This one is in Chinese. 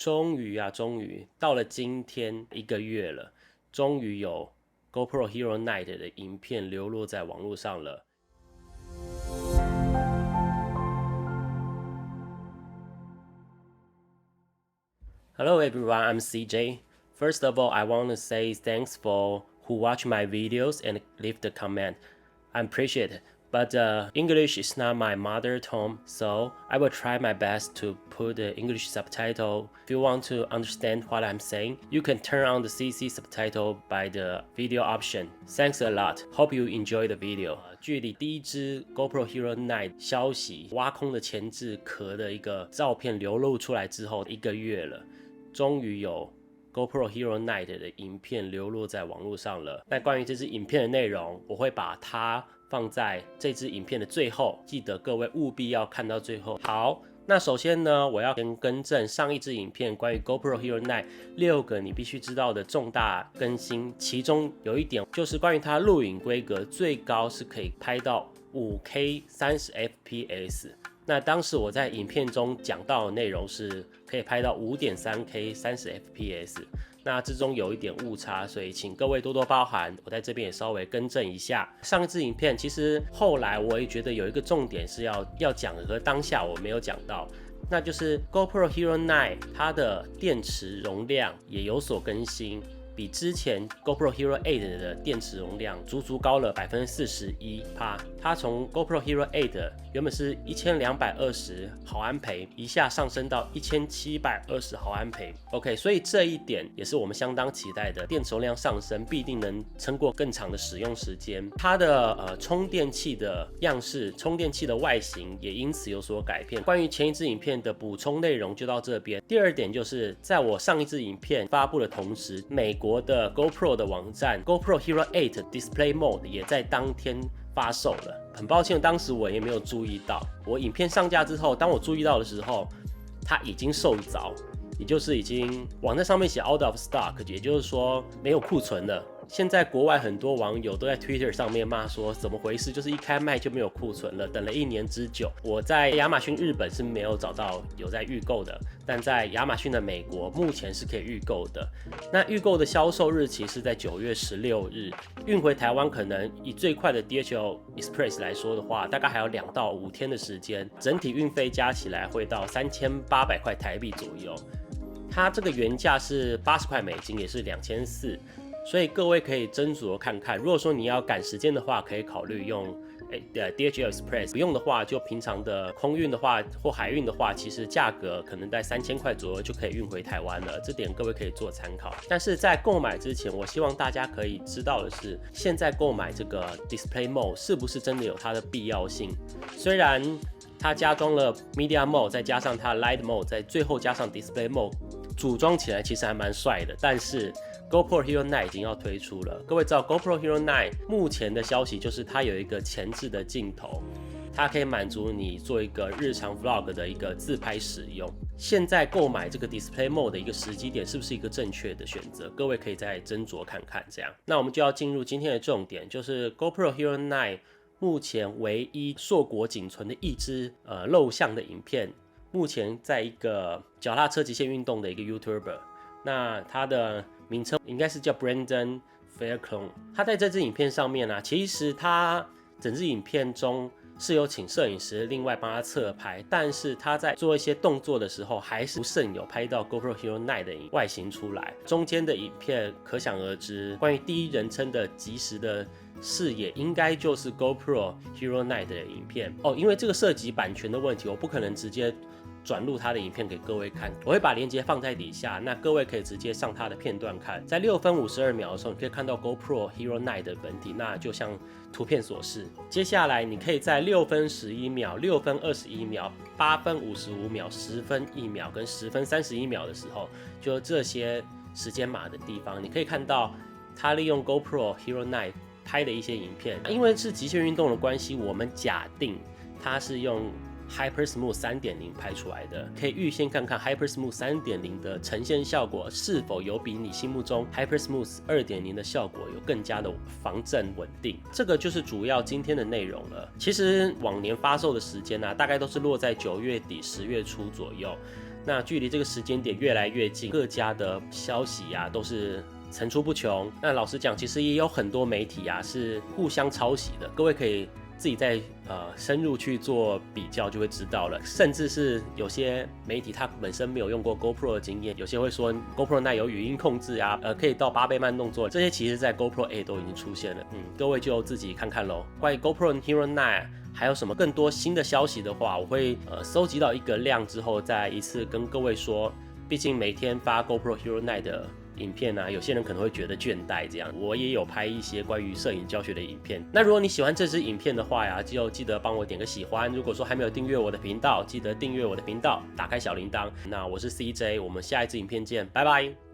终于到了今天1个月了，终于有 GoPro Hero 9的影片流落在网络上了。Hello everyone, I'm CJ. First of all, I want to say thanks for who watch my videos and leave the comment. I appreciate it. But English is not my mother tongue, so I will try my best to put the English subtitle. If you want to understand what I'm saying, you can turn on the CC subtitle by the video option. Thanks a lot. Hope you enjoy the video. 距离第一支 GoPro Hero 9消息挖空的前置壳的一个照片流露出来之后1个月了，终于有 GoPro Hero 9的影片流落在网络上了。那关于这支影片的内容，我会把它放在这支影片的最后，记得各位务必要看到最后。好，那首先呢，我要先更正上一支影片关于 GoPro Hero 9 6个你必须知道的重大更新，其中有一点就是关于它录影规格最高是可以拍到 5K 30 FPS。那当时我在影片中讲到的内容是可以拍到 5.3K 30 FPS， 那之中有一点误差，所以请各位多多包涵，我在这边也稍微更正一下。上一支影片其实后来我也觉得有一个重点是要讲的，和当下我没有讲到，那就是 GoPro Hero 9它的电池容量也有所更新，比之前 GoPro Hero 8的电池容量足足高了 41%。它从 GoPro Hero 8原本是1220毫安培，一下上升到1720毫安培。OK， 所以这一点也是我们相当期待的，电池容量上升必定能撑过更长的使用时间。它的充电器的样式、充电器的外形也因此有所改变。关于前一支影片的补充内容就到这边。第二点就是在我上一支影片发布的同时，美国的 GoPro 的网站 GoPro Hero 8 Display Mode 也在当天发售了。很抱歉，当时我也没有注意到。我影片上架之后，当我注意到的时候，它已经售早，也就是已经网站上面写 out of stock， 也就是说没有库存了。现在国外很多网友都在 Twitter 上面骂说怎么回事，就是一开卖就没有库存了，等了1年之久。我在亚马逊日本是没有找到有在预购的，但在亚马逊的美国目前是可以预购的。那预购的销售日期是在9月16日，运回台湾可能以最快的 DHL Express 来说的话，大概还有2到5天的时间，整体运费加起来会到3800块台币左右。它这个原价是80块美金，也是2400。所以各位可以斟酌看看，如果说你要赶时间的话，可以考虑用DHL Express， 不用的话，就平常的空运的话或海运的话，其实价格可能在3000块左右就可以运回台湾了，这点各位可以做参考。但是在购买之前，我希望大家可以知道的是，现在购买这个 Display Mode 是不是真的有它的必要性？虽然它加装了 Media Mode， 再加上它 Light Mode， 在最后加上 Display Mode， 组装起来其实还蛮帅的，但是GoPro Hero 9已经要推出了，各位知道 GoPro Hero 9目前的消息就是它有一个前置的镜头，它可以满足你做一个日常 vlog 的一个自拍使用。现在购买这个 Display Mode 的一个时机点是不是一个正确的选择？各位可以再斟酌看看。这样，那我们就要进入今天的重点，就是 GoPro Hero 9目前唯一硕果仅存的一支露相的影片，目前在一个脚踏车极限运动的一个 YouTuber。那他的名称应该是叫 Brandon Fairclough。他在这支影片上面啊，其实他整支影片中是有请摄影师另外帮他侧拍，但是他在做一些动作的时候，还是不慎有拍到 GoPro Hero 9的外形出来。中间的影片可想而知，关于第一人称的即时的视野，应该就是 GoPro Hero 9的影片哦。因为这个涉及版权的问题，我不可能直接转录他的影片给各位看，我会把链接放在底下，那各位可以直接上他的片段看。在6分52秒的时候，你可以看到 GoPro Hero 9的本体，那就像图片所示。接下来你可以在6分11秒、6分21秒、8分55秒、10分1秒跟10分31秒的时候，就这些时间码的地方，你可以看到他利用 GoPro Hero 9拍的一些影片。因为是极限运动的关系，我们假定他是用HyperSmooth 3.0 拍出来的，可以预先看看 HyperSmooth 3.0 的呈现效果是否有比你心目中 HyperSmooth 2.0 的效果有更加的防震稳定。这个就是主要今天的内容了。其实往年发售的时间啊，大概都是落在9月底10月初左右。那距离这个时间点越来越近，各家的消息啊都是层出不穷。那老实讲，其实也有很多媒体啊是互相抄袭的，各位可以自己再深入去做比较就会知道了。甚至是有些媒体它本身没有用过 GoPro 的经验，有些会说 GoPro 9有语音控制啊，可以到8倍慢动作，这些其实在 GoPro 8都已经出现了。各位就自己看看咯。关于 GoPro Hero 9还有什么更多新的消息的话，我会收集到一个量之后再一次跟各位说。毕竟每天发 GoPro Hero 9的影片啊，有些人可能会觉得倦怠这样。我也有拍一些关于摄影教学的影片。那如果你喜欢这支影片的话呀，就记得帮我点个喜欢。如果说还没有订阅我的频道，记得订阅我的频道，打开小铃铛。那我是 CJ， 我们下一支影片见，拜拜。